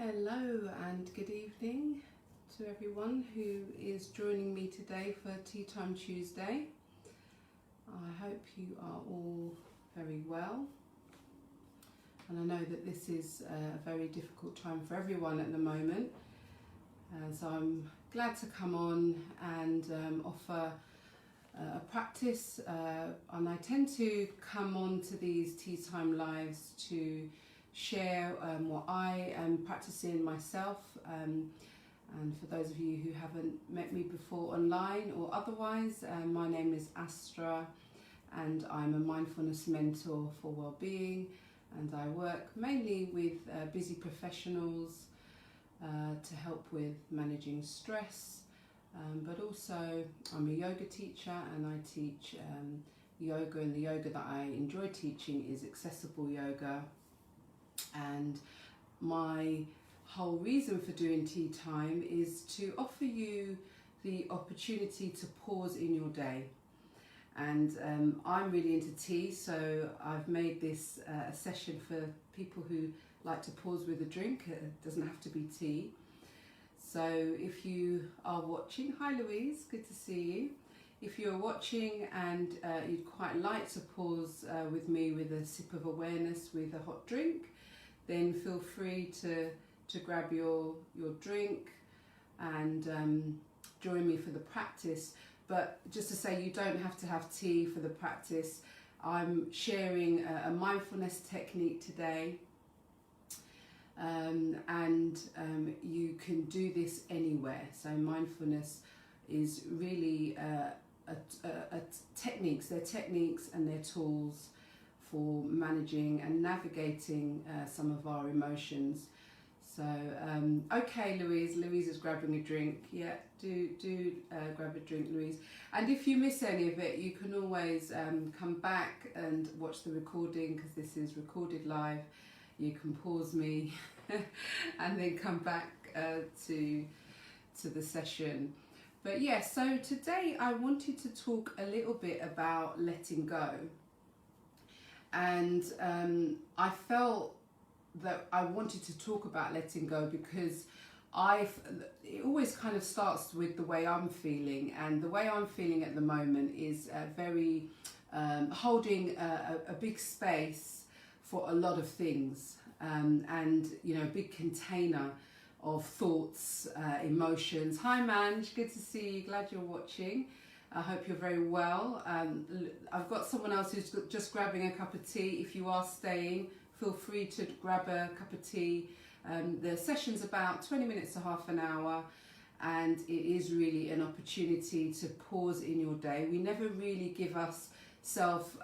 Hello and good evening to everyone who is joining me today for Tea Time Tuesday. I hope you are all very well, and I know that this is a very difficult time for everyone at the moment, so I'm glad to come on and offer a practice, and I tend to come on to these Tea Time Lives to share what I am practicing myself, and for those of you who haven't met me before online or otherwise, my name is Astra and I'm a mindfulness mentor for well-being, and I work mainly with busy professionals to help with managing stress, but also I'm a yoga teacher and I teach yoga, and the yoga that I enjoy teaching is accessible yoga. And my whole reason for doing tea time is to offer you the opportunity to pause in your day. And I'm really into tea, so I've made this a session for people who like to pause with a drink. It doesn't have to be tea. So if you are watching, hi Louise, good to see you. If you're watching and you'd quite like to pause with me with a sip of awareness with a hot drink, then feel free to grab your drink and join me for the practice. But just to say, you don't have to have tea for the practice. I'm sharing a mindfulness technique today, and you can do this anywhere. So mindfulness is really techniques. They're techniques and they're tools for managing and navigating some of our emotions. So, okay, Louise is grabbing a drink. Yeah, do grab a drink, Louise. And if you miss any of it, you can always come back and watch the recording, because this is recorded live. You can pause me and then come back to the session. But yeah, so today I wanted to talk a little bit about letting go. And I felt that I wanted to talk about letting go because it always kind of starts with the way I'm feeling, and the way I'm feeling at the moment is very holding a big space for a lot of things, and you know, a big container of thoughts, emotions. Hi Manj, good to see you, glad you're watching. I hope you're very well. I've got someone else who's just grabbing a cup of tea. If you are staying, feel free to grab a cup of tea. The session's about 20 minutes to half an hour, and it is really an opportunity to pause in your day. We never really give ourselves,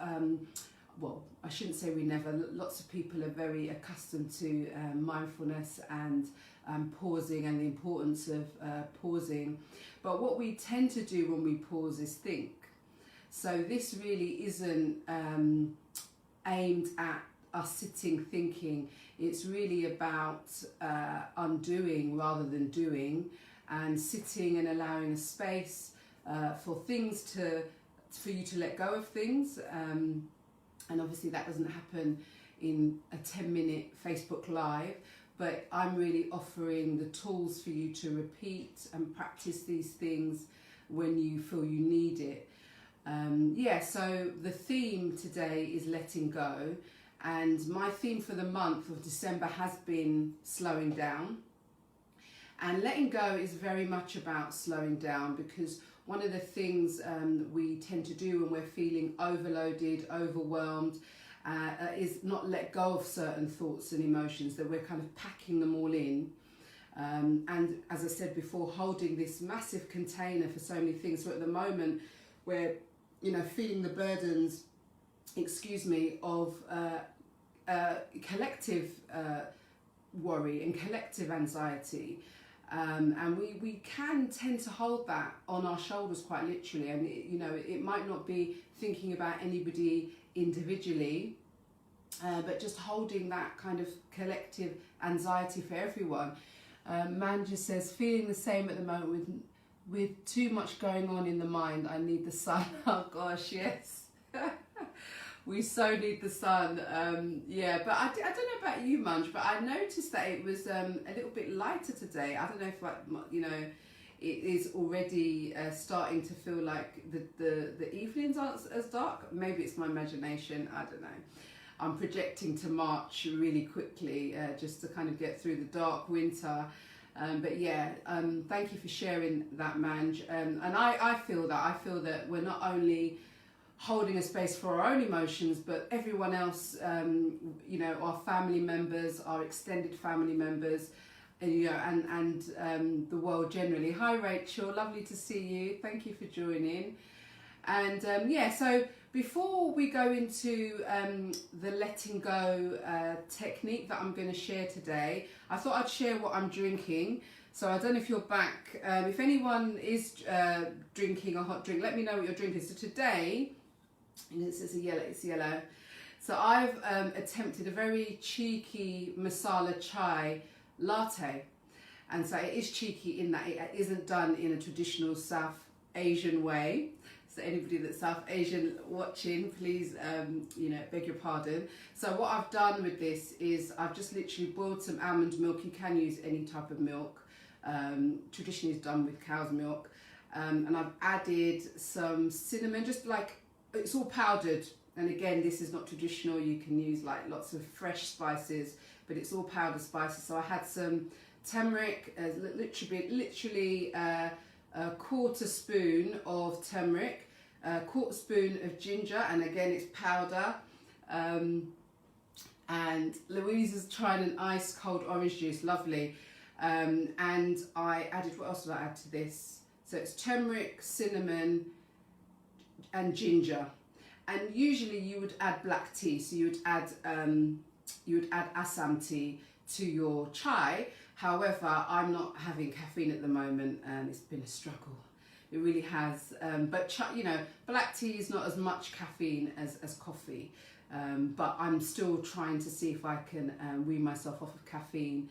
well, I shouldn't say we never, lots of people are very accustomed to mindfulness and pausing and the importance of pausing. But what we tend to do when we pause is think. So this really isn't aimed at us sitting thinking. It's really about undoing rather than doing, and sitting and allowing a space for things for you to let go of things. And obviously that doesn't happen in a 10-minute Facebook Live, but I'm really offering the tools for you to repeat and practice these things when you feel you need it. Yeah, so the theme today is letting go, and my theme for the month of December has been slowing down. And letting go is very much about slowing down, because one of the things we tend to do when we're feeling overloaded, overwhelmed, is not let go of certain thoughts and emotions, that we're kind of packing them all in. And as I said before, holding this massive container for so many things. So at the moment, we're, you know, feeling the burdens, of collective worry and collective anxiety. And we can tend to hold that on our shoulders quite literally, and you know, it might not be thinking about anybody individually, but just holding that kind of collective anxiety for everyone. Man just says, feeling the same at the moment with too much going on in the mind. I need the sun. Oh gosh, yes. We so need the sun. Yeah, but I don't know about you, Munch, but I noticed that it was a little bit lighter today. I don't know if, like, you know, it is already starting to feel like the evenings aren't as dark. Maybe it's my imagination. I don't know. I'm projecting to March really quickly, just to kind of get through the dark winter. But yeah, thank you for sharing that, Manj. And I feel that we're not only holding a space for our own emotions, but everyone else, you know, our family members, our extended family members, you know, and the world generally. Hi Rachel, lovely to see you. Thank you for joining. And yeah, so before we go into the letting go technique that I'm going to share today, I thought I'd share what I'm drinking. So I don't know if you're back. If anyone is drinking a hot drink, let me know what you're drinking. So today, and it's yellow. So I've attempted a very cheeky masala chai latte. And so it is cheeky in that it isn't done in a traditional South Asian way. So anybody that's South Asian watching, please, you know, beg your pardon. So what I've done with this is I've just literally boiled some almond milk. You can use any type of milk. Traditionally it's done with cow's milk. And I've added some cinnamon, just like, it's all powdered. And again, this is not traditional. You can use like lots of fresh spices, but it's all powdered spices. So I had some turmeric, literally a quarter spoon of turmeric, a quarter spoon of ginger, and again it's powder. And Louise is trying an ice cold orange juice, lovely. And I added, what else did I add to this? So it's turmeric, cinnamon, and ginger. And usually you would add black tea, so you would add Assam tea to your chai. However, I'm not having caffeine at the moment, and it's been a struggle. It really has. But you know, black tea is not as much caffeine as coffee. But I'm still trying to see if I can wean myself off of caffeine.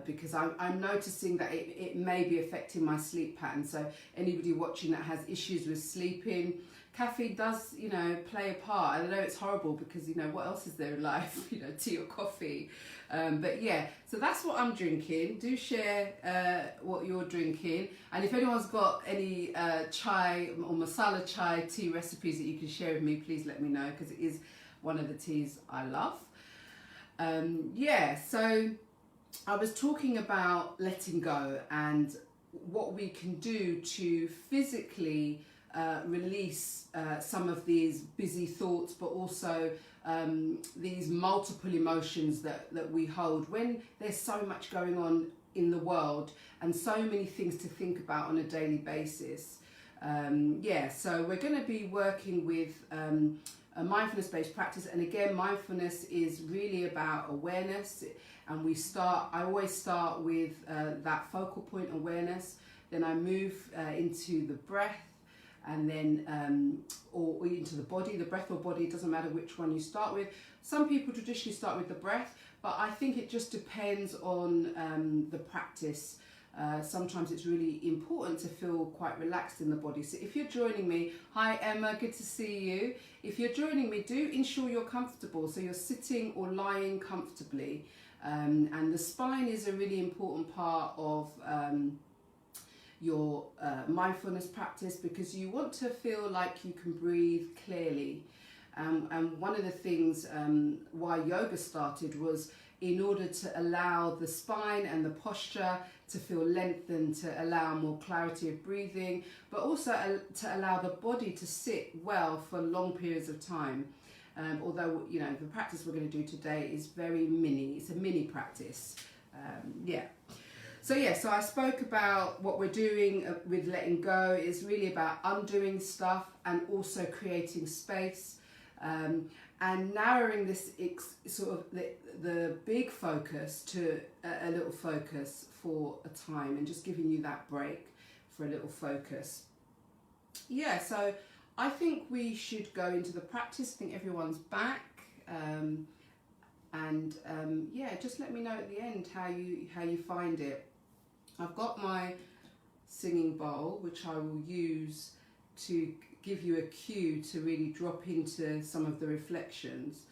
Because I'm noticing that it may be affecting my sleep pattern. So anybody watching that has issues with sleeping, caffeine does, you know, play a part. I know it's horrible because, you know, what else is there in life? You know, tea or coffee. But yeah, so that's what I'm drinking. Do share what you're drinking. And if anyone's got any chai or masala chai tea recipes that you can share with me, please let me know, because it is one of the teas I love. Yeah, so I was talking about letting go and what we can do to physically release some of these busy thoughts, but also these multiple emotions that we hold when there's so much going on in the world and so many things to think about on a daily basis. Yeah, so we're going to be working with a mindfulness-based practice, and again, mindfulness is really about awareness. And I always start with that focal point awareness, then I move into the breath, and then or into the body, the breath or body, it doesn't matter which one you start with. Some people traditionally start with the breath, but I think it just depends on the practice. Sometimes it's really important to feel quite relaxed in the body. So if you're joining me, hi Emma, good to see you. If you're joining me, do ensure you're comfortable, so you're sitting or lying comfortably. And the spine is a really important part of your mindfulness practice, because you want to feel like you can breathe clearly. And one of the things why yoga started was in order to allow the spine and the posture to feel lengthened, to allow more clarity of breathing, but also to allow the body to sit well for long periods of time. Although, you know, the practice we're going to do today is very mini. It's a mini practice. Yeah. So I spoke about what we're doing with letting go. It's really about undoing stuff and also creating space, and narrowing this sort of the big focus to a little focus for a time, and just giving you that break for a little focus. Yeah, so I think we should go into the practice. I think everyone's back, yeah, just let me know at the end how you find it. I've got my singing bowl, which I will use to give you a cue to really drop into some of the reflections.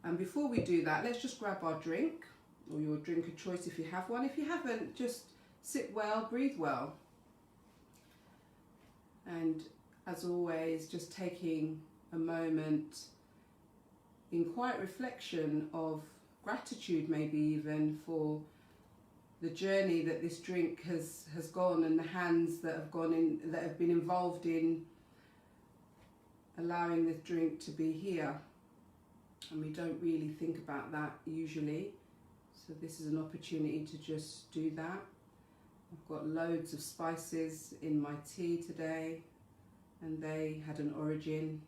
And before we do that, let's just grab our drink, or your drink of choice if you have one. If you haven't, just sit well, breathe well. And as always, just taking a moment in quiet reflection of gratitude, maybe even for the journey that this drink has gone, and the hands that have gone in, that have been involved in allowing this drink to be here. And we don't really think about that usually, so this is an opportunity to just do that. I've got loads of spices in my tea today, and they had an origin.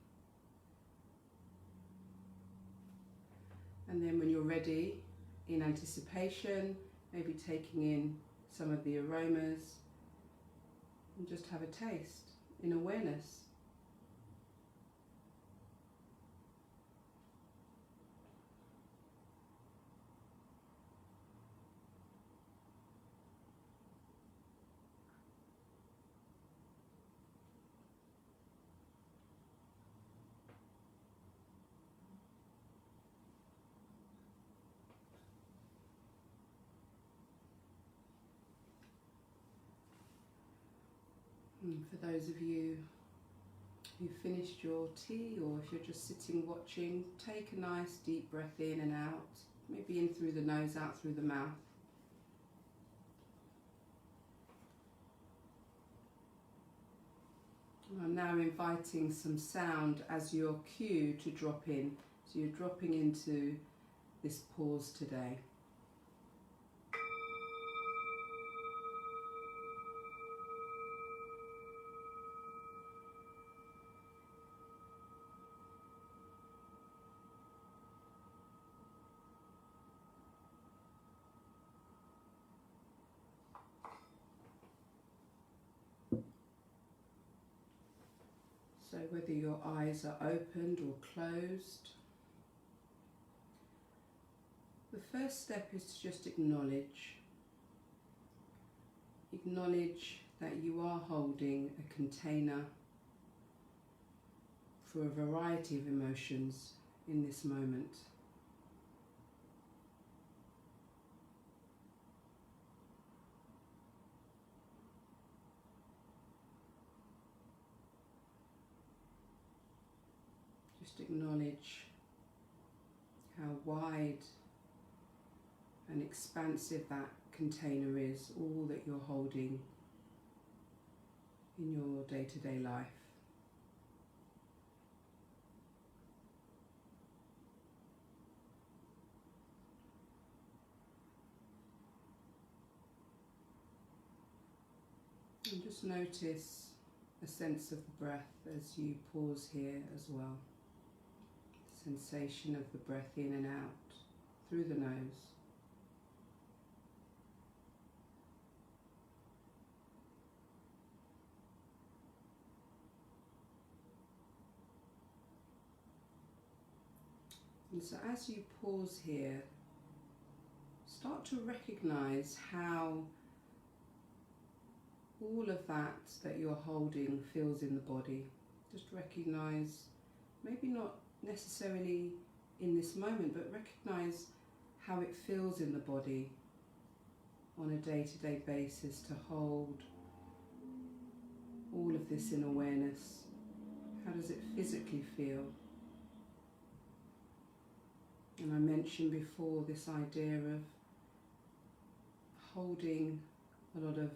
And then when you're ready, in anticipation, maybe taking in some of the aromas, and just have a taste in awareness. For those of you who finished your tea, or if you're just sitting watching, take a nice deep breath in and out, maybe in through the nose, out through the mouth. I'm now inviting some sound as your cue to drop in. So you're dropping into this pause today. So whether your eyes are opened or closed, the first step is to just acknowledge. Acknowledge that you are holding a container for a variety of emotions in this moment. Just acknowledge how wide and expansive that container is, all that you're holding in your day-to-day life. And just notice a sense of the breath as you pause here as well. Sensation of the breath in and out through the nose. And so as you pause here, start to recognize how all of that you're holding feels in the body. Just recognize, maybe not necessarily in this moment, but recognize how it feels in the body on a day-to-day basis to hold all of this in awareness. How does it physically feel? And I mentioned before this idea of holding a lot of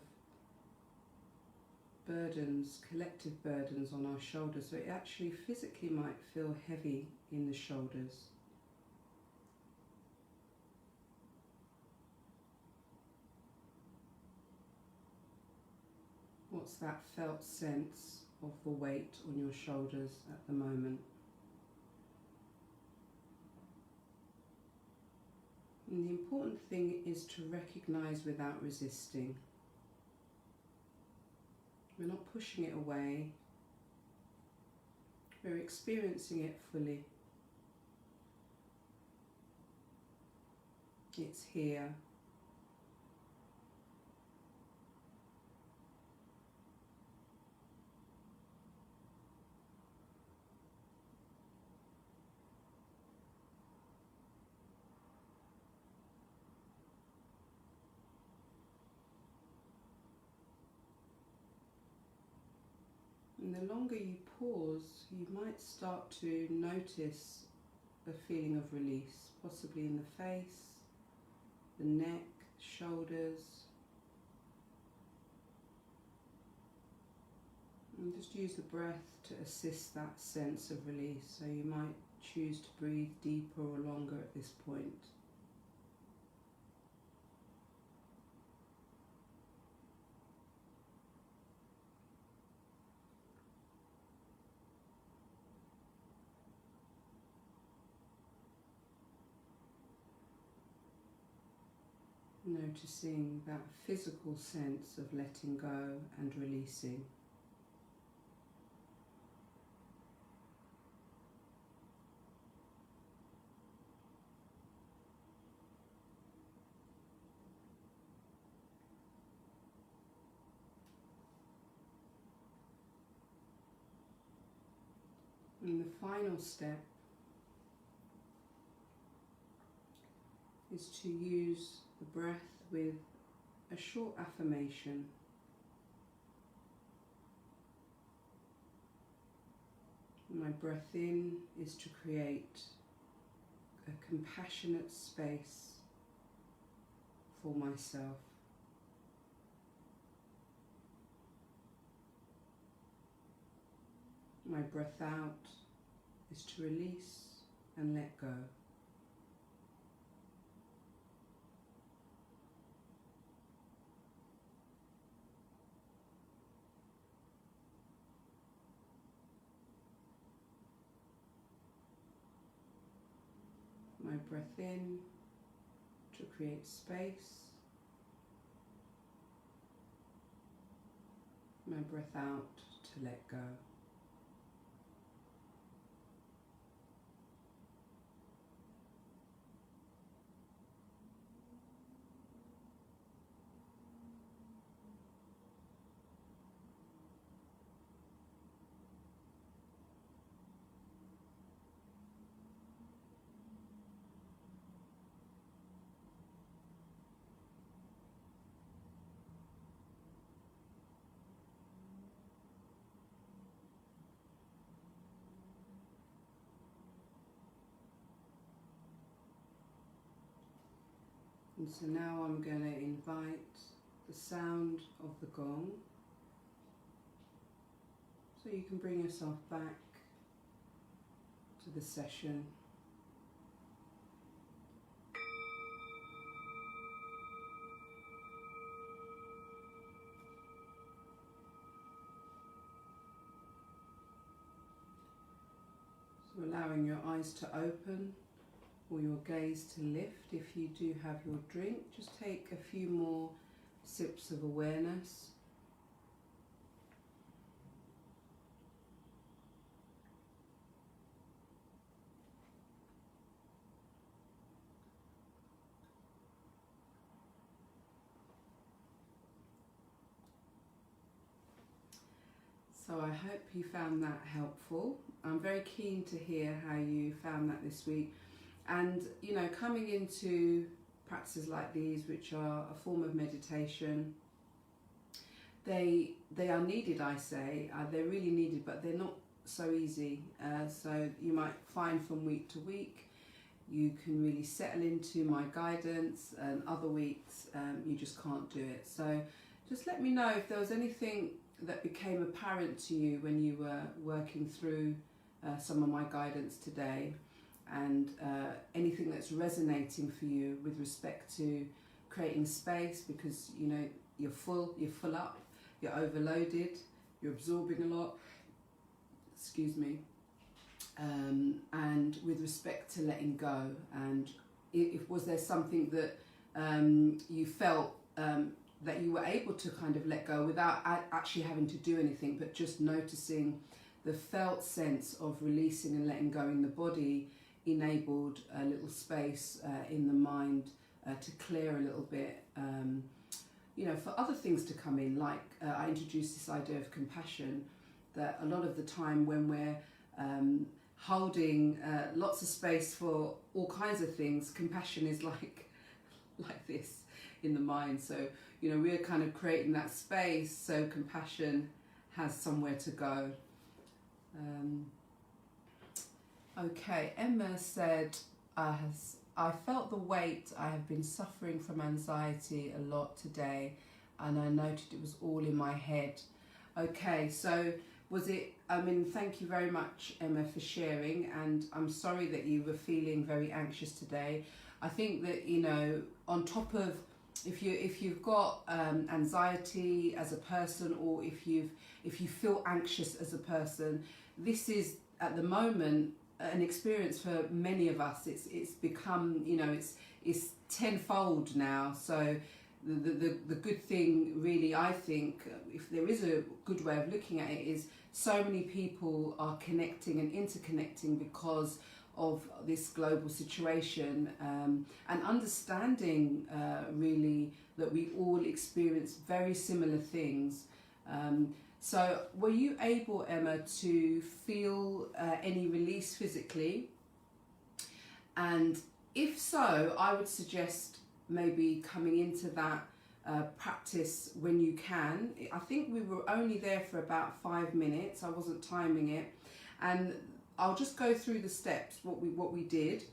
burdens, collective burdens on our shoulders, so it actually physically might feel heavy in the shoulders. What's that felt sense of the weight on your shoulders at the moment? And the important thing is to recognize without resisting. We're not pushing it away, we're experiencing it fully. It's here. And the longer you pause, you might start to notice a feeling of release, possibly in the face, the neck, shoulders. And just use the breath to assist that sense of release. So you might choose to breathe deeper or longer at this point. Noticing that physical sense of letting go and releasing. And the final step is to use the breath with a short affirmation. My breath in is to create a compassionate space for myself. My breath out is to release and let go. My breath in to create space. My breath out to let go. And so now I'm going to invite the sound of the gong, so you can bring yourself back to the session. So allowing your eyes to open or your gaze to lift. If you do have your drink, just take a few more sips of awareness. So I hope you found that helpful. I'm very keen to hear how you found that this week. And, you know, coming into practices like these, which are a form of meditation, they are needed, I say. They're really needed, but they're not so easy. So you might find from week to week, you can really settle into my guidance, and other weeks you just can't do it. So just let me know if there was anything that became apparent to you when you were working through some of my guidance today, and anything that's resonating for you with respect to creating space, because you know you're full up, you're overloaded, you're absorbing a lot, excuse me, and with respect to letting go, and if was there something that you felt that you were able to kind of let go without actually having to do anything, but just noticing the felt sense of releasing and letting go in the body enabled a little space in the mind to clear a little bit, you know, for other things to come in. Like I introduced this idea of compassion, that a lot of the time when we're holding lots of space for all kinds of things, compassion is like this in the mind. So, you know, we're kind of creating that space so compassion has somewhere to go. Okay, Emma said, I felt the weight. I have been suffering from anxiety a lot today, and I noted it was all in my head. Okay, so was it, thank you very much, Emma, for sharing, and I'm sorry that you were feeling very anxious today. I think that, on top of, if you've got anxiety as a person, or if you feel anxious as a person, this is at the moment an experience for many of us. It's become, it's tenfold now. So the good thing, really, I think, if there is a good way of looking at it, is so many people are connecting and interconnecting because of this global situation, and understanding really that we all experience very similar things. So were you able, Emma, to feel any release physically? And if so, I would suggest maybe coming into that practice when you can. I think we were only there for about 5 minutes. I wasn't timing it. And I'll just go through the steps, what we did.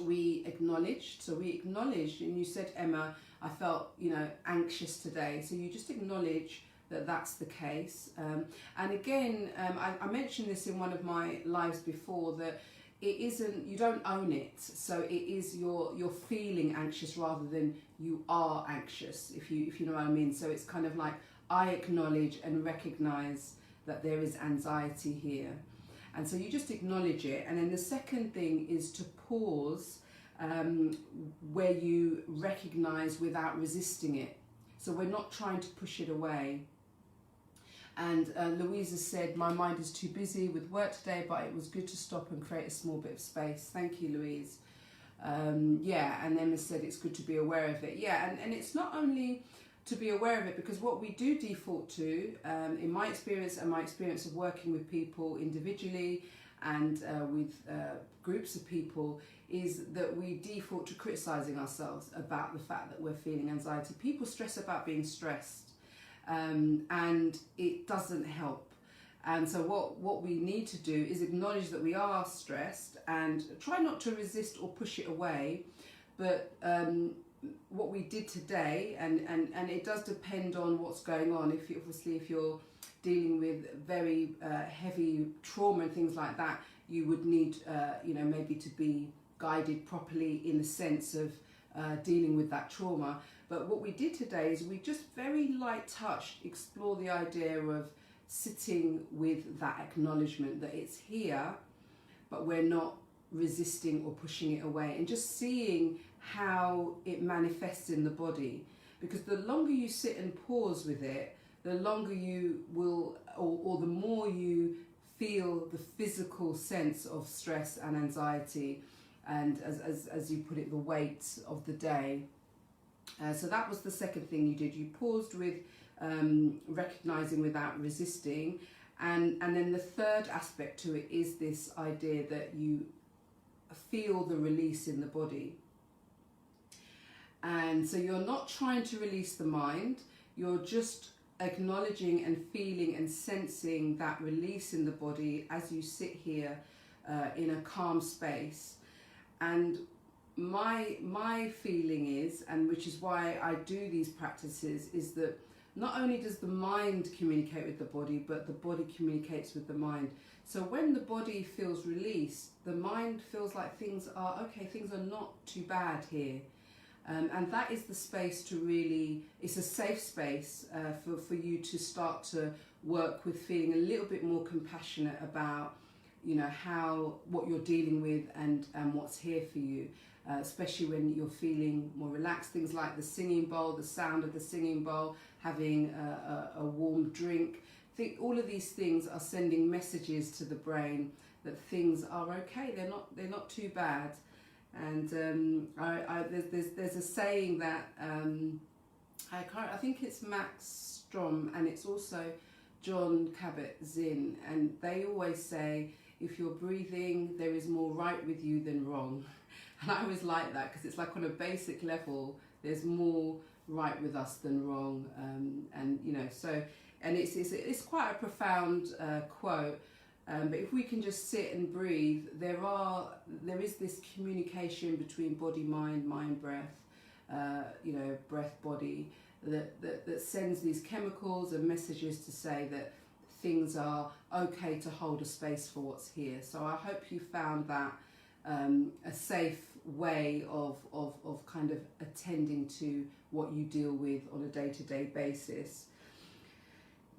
We acknowledged, and you said, Emma, I felt, anxious today. So you just acknowledge that that's the case. And again, I mentioned this in one of my lives before, that it isn't, you don't own it. So it is you're feeling anxious rather than you are anxious, if you know what I mean. So it's kind of like, I acknowledge and recognize that there is anxiety here. And so you just acknowledge it. And then the second thing is to pause, where you recognize without resisting it. So we're not trying to push it away. And Louisa said, my mind is too busy with work today, but it was good to stop and create a small bit of space. Thank you, Louise. Yeah, and Emma said it's good to be aware of it. Yeah, and it's not only to be aware of it, because what we do default to, in my experience and my experience of working with people individually and with groups of people, is that we default to criticizing ourselves about the fact that we're feeling anxiety. People stress about being stressed, and it doesn't help. And so what we need to do is acknowledge that we are stressed and try not to resist or push it away. But what we did today, and it does depend on what's going on. If you're dealing with very heavy trauma and things like that, you would need maybe to be guided properly in the sense of dealing with that trauma. But what we did today is we just very light touched explore the idea of sitting with that acknowledgement that it's here, but we're not resisting or pushing it away, and just seeing how it manifests in the body. Because the longer you sit and pause with it, the longer you will, or the more you feel the physical sense of stress and anxiety, and as you put it, the weight of the day. So that was the second thing you did. You paused with recognizing without resisting, and then the third aspect to it is this idea that you feel the release in the body. And so you're not trying to release the mind, you're just acknowledging and feeling and sensing that release in the body as you sit here in a calm space. And my feeling is, and which is why I do these practices, is that not only does the mind communicate with the body, but the body communicates with the mind. So when the body feels released, the mind feels like things are okay, things are not too bad here. And that is the space to really, it's a safe space for you to start to work with feeling a little bit more compassionate about, what you're dealing with and what's here for you. Especially when you're feeling more relaxed, things like the singing bowl, the sound of the singing bowl, having a warm drink. I think all of these things are sending messages to the brain that things are okay. They're not too bad. And there's a saying that I think it's Max Strom and it's also John Kabat-Zinn, and they always say, if you're breathing, there is more right with you than wrong. And I always like that, because it's like on a basic level, there's more right with us than wrong. So and it's quite a profound quote. But if we can just sit and breathe, there is this communication between body, mind, breath, breath, body, that sends these chemicals and messages to say that things are okay to hold a space for what's here. So I hope you found that a safe way of kind of attending to what you deal with on a day-to-day basis.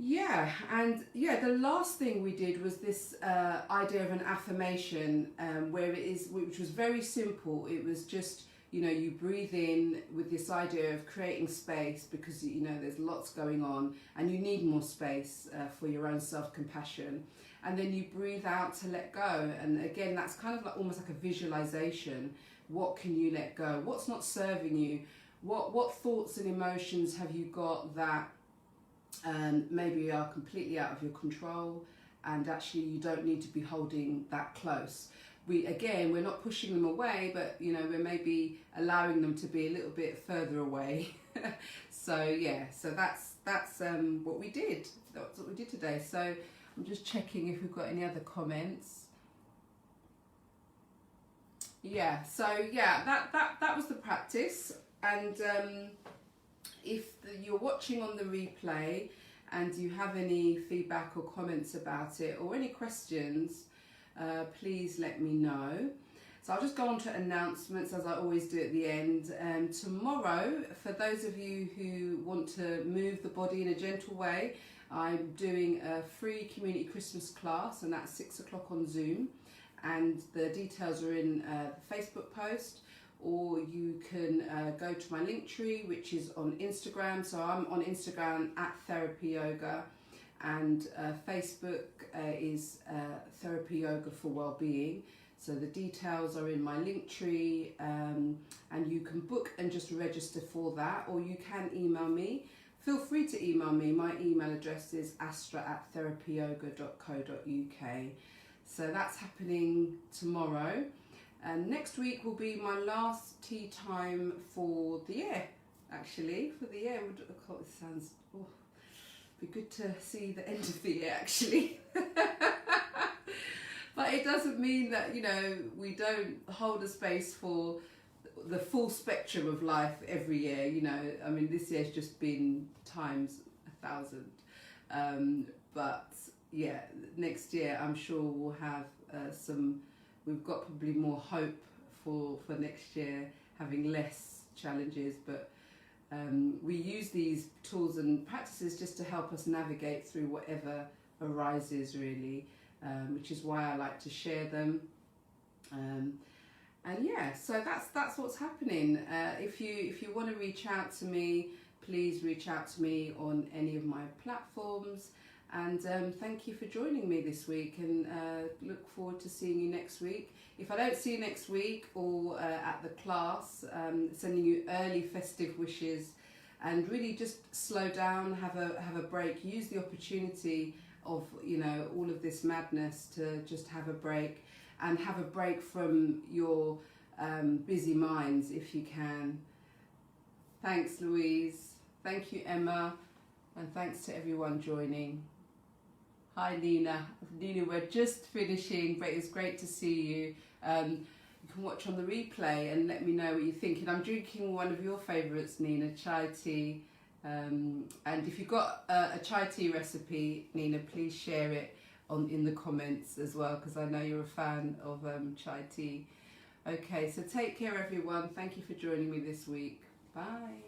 Yeah, and the last thing we did was this idea of an affirmation, which was very simple. It was just, you breathe in with this idea of creating space because, there's lots going on and you need more space for your own self-compassion. And then you breathe out to let go. And again, that's kind of like almost like a visualization. What can you let go? What's not serving you? What thoughts and emotions have you got that maybe are completely out of your control, and actually you don't need to be holding that close. We're not pushing them away, but we're maybe allowing them to be a little bit further away. So that's what we did. That's what we did today. So I'm just checking if we've got any other comments. That was the practice. And if you're watching on the replay and you have any feedback or comments about it or any questions, please let me know. So I'll just go on to announcements as I always do at the end. Tomorrow, for those of you who want to move the body in a gentle way, I'm doing a free community Christmas class, and that's 6 o'clock on Zoom. And the details are in the Facebook post, or you can go to my link tree, which is on Instagram. So I'm on Instagram at Therapy Yoga, and Facebook is Therapy Yoga for Wellbeing. So the details are in my link tree, and you can book and just register for that, or you can email me. Feel free to email me. My email address is astra@therapyyoga.co.uk. So that's happening tomorrow. And next week will be my last tea time for the year, actually. For the year, it sounds, be good to see the end of the year, actually. But it doesn't mean that, we don't hold a space for the full spectrum of life every year. I mean, this year's just been times 1,000. But yeah, next year I'm sure we'll have we've got probably more hope for next year, having less challenges, but we use these tools and practices just to help us navigate through whatever arises, really, which is why I like to share them. So that's what's happening. If you want to reach out to me, please reach out to me on any of my platforms. And thank you for joining me this week, and look forward to seeing you next week. If I don't see you next week or at the class, sending you early festive wishes, and really just slow down, have a break. Use the opportunity of all of this madness to just have a break, and have a break from your busy minds if you can. Thanks, Louise. Thank you, Emma, and thanks to everyone joining. Hi, Nina. Nina, we're just finishing, but it's great to see you. You can watch on the replay and let me know what you think. And I'm drinking one of your favourites, Nina, chai tea. And if you've got a chai tea recipe, Nina, please share it in the comments as well, because I know you're a fan of chai tea. Okay, so take care, everyone. Thank you for joining me this week. Bye.